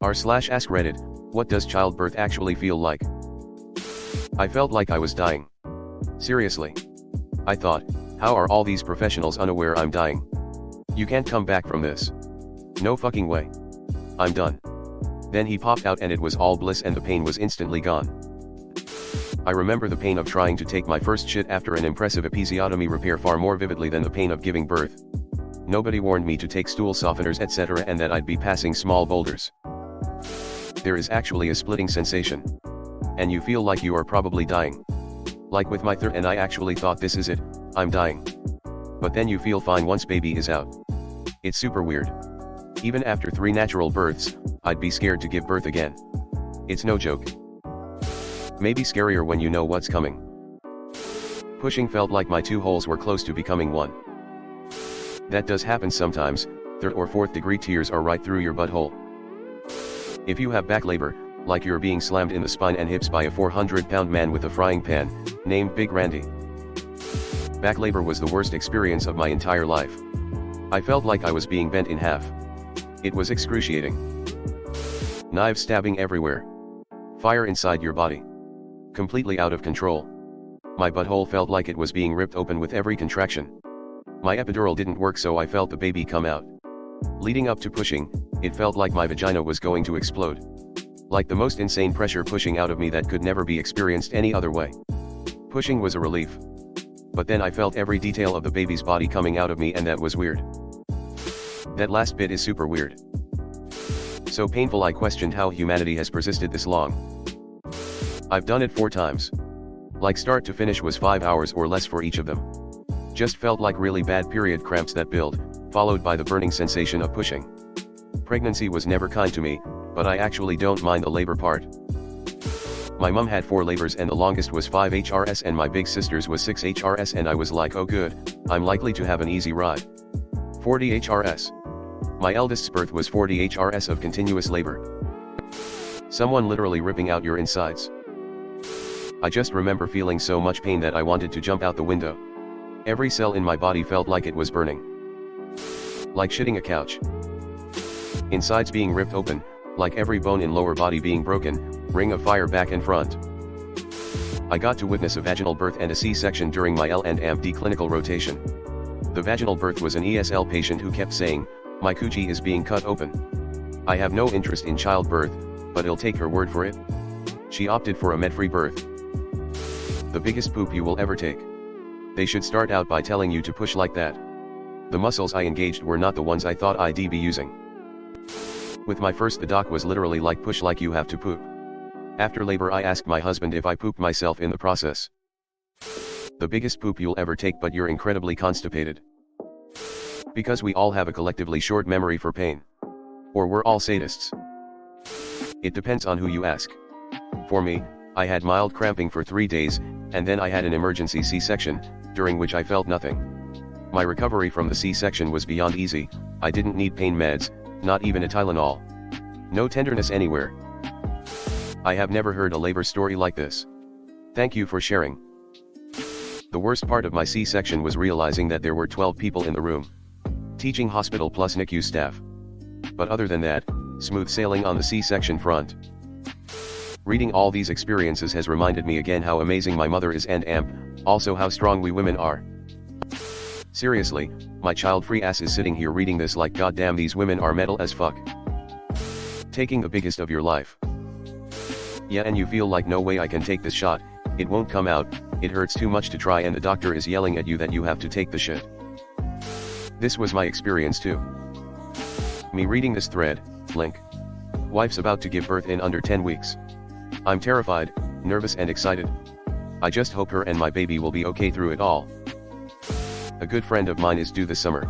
r/AskReddit, what does childbirth actually feel like? I felt like I was dying. Seriously. I thought, how are all these professionals unaware I'm dying? You can't come back from this. No fucking way. I'm done. Then he popped out and it was all bliss and the pain was instantly gone. I remember the pain of trying to take my first shit after an impressive episiotomy repair far more vividly than the pain of giving birth. Nobody warned me to take stool softeners etc. and that I'd be passing small boulders. There is actually a splitting sensation. And you feel like you are probably dying. Like with my third and I actually thought this is it, I'm dying. But then you feel fine once baby is out. It's super weird. Even after 3 natural births, I'd be scared to give birth again. It's no joke. Maybe scarier when you know what's coming. Pushing felt like my 2 holes were close to becoming 1. That does happen sometimes, 3rd or 4th degree tears are right through your butthole. If you have back labor, like you're being slammed in the spine and hips by a 400-pound man with a frying pan, named Big Randy. Back labor was the worst experience of my entire life. I felt like I was being bent in half. It was excruciating. Knives stabbing everywhere. Fire inside your body. Completely out of control. My butthole felt like it was being ripped open with every contraction. My epidural didn't work so I felt the baby come out. Leading up to pushing, it felt like my vagina was going to explode. Like the most insane pressure pushing out of me that could never be experienced any other way. Pushing was a relief. But then I felt every detail of the baby's body coming out of me and that was weird. That last bit is super weird. So painful I questioned how humanity has persisted this long. I've done it 4 times. Like start to finish was 5 hours or less for each of them. Just felt like really bad period cramps that build, followed by the burning sensation of pushing. Pregnancy was never kind to me, but I actually don't mind the labor part. My mum had 4 labors and the longest was 5 HRS and my big sister's was 6 HRS and I was like oh good, I'm likely to have an easy ride. 40 HRS. My eldest's birth was 40 HRS of continuous labor. Someone literally ripping out your insides. I just remember feeling so much pain that I wanted to jump out the window. Every cell in my body felt like it was burning. Like shitting a couch. Insides being ripped open, like every bone in lower body being broken, ring of fire back and front. I got to witness a vaginal birth and a C-section during my L&AMD clinical rotation. The vaginal birth was an ESL patient who kept saying, my coochie is being cut open. I have no interest in childbirth, but I'll take her word for it. She opted for a med-free birth. The biggest poop you will ever take. They should start out by telling you to push like that. The muscles I engaged were not the ones I thought I'd be using. With my first the doc was literally like push like you have to poop. After labor I asked my husband if I pooped myself in the process. The biggest poop you'll ever take but you're incredibly constipated. Because we all have a collectively short memory for pain. Or we're all sadists. It depends on who you ask. For me, I had mild cramping for 3 days, and then I had an emergency C-section, during which I felt nothing. My recovery from the C-section was beyond easy. I didn't need pain meds, not even a Tylenol. No tenderness anywhere. I have never heard a labor story like this. Thank you for sharing. The worst part of my C-section was realizing that there were 12 people in the room. Teaching hospital plus NICU staff. But other than that, smooth sailing on the C-section front. Reading all these experiences has reminded me again how amazing my mother is and also how strong we women are. Seriously, my child-free ass is sitting here reading this like goddamn these women are metal as fuck. Taking the biggest of your life. Yeah, and you feel like no way I can take this shot, it won't come out, it hurts too much to try and the doctor is yelling at you that you have to take the shit. This was my experience too. Me reading this thread, link. Wife's about to give birth in under 10 weeks. I'm terrified, nervous and excited. I just hope her and my baby will be okay through it all. A good friend of mine is due this summer.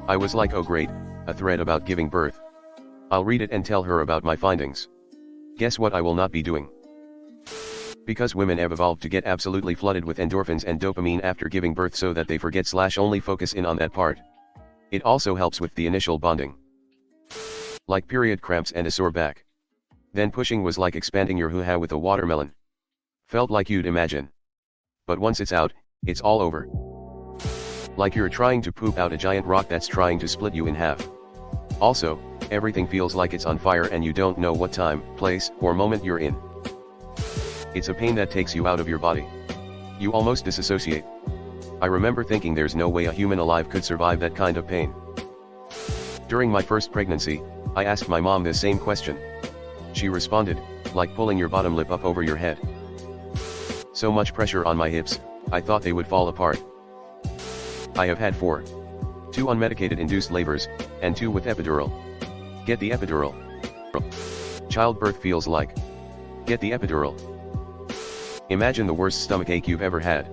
I was like oh great, a thread about giving birth. I'll read it and tell her about my findings. Guess what I will not be doing? Because women have evolved to get absolutely flooded with endorphins and dopamine after giving birth so that they forget / only focus in on that part. It also helps with the initial bonding. Like period cramps and a sore back. Then pushing was like expanding your hoo-ha with a watermelon. Felt like you'd imagine. But once it's out, it's all over. Like you're trying to poop out a giant rock that's trying to split you in half. Also, Everything feels like it's on fire and you don't know what time, place, or moment you're in. It's a pain that takes you out of your body. You almost disassociate. I remember thinking there's no way a human alive could survive that kind of pain. During my first pregnancy, I asked my mom this same question. She responded, like pulling your bottom lip up over your head. So much pressure on my hips, I thought they would fall apart. I have had 4. 2 unmedicated induced labors, and 2 with epidural. Get the epidural. Childbirth feels like. Get the epidural. Imagine the worst stomachache you've ever had.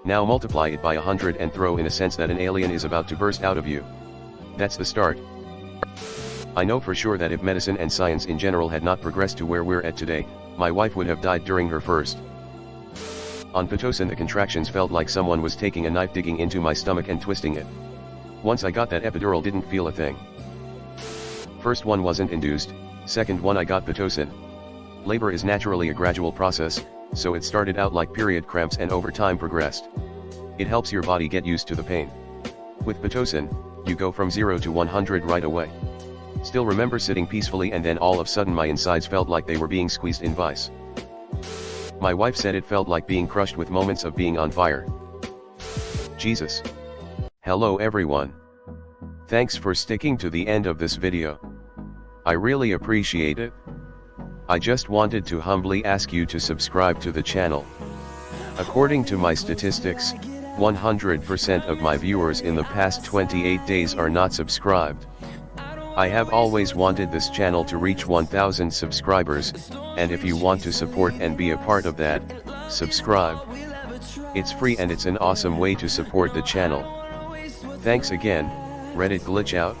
Now multiply it by 100 and throw in a sense that an alien is about to burst out of you. That's the start. I know for sure that if medicine and science in general had not progressed to where we're at today, my wife would have died during her first. On Pitocin the contractions felt like someone was taking a knife digging into my stomach and twisting it. Once I got that epidural, didn't feel a thing. First one wasn't induced, second one I got Pitocin. Labor is naturally a gradual process, so it started out like period cramps and over time progressed. It helps your body get used to the pain. With Pitocin, you go from 0 to 100 right away. Still remember sitting peacefully and then all of a sudden my insides felt like they were being squeezed in vice. My wife said it felt like being crushed with moments of being on fire. Jesus. Hello everyone. Thanks for sticking to the end of this video. I really appreciate it. I just wanted to humbly ask you to subscribe to the channel. According to my statistics, 100% of my viewers in the past 28 days are not subscribed. I have always wanted this channel to reach 1000 subscribers, and if you want to support and be a part of that, subscribe. It's free and it's an awesome way to support the channel. Thanks again. Reddit glitch out.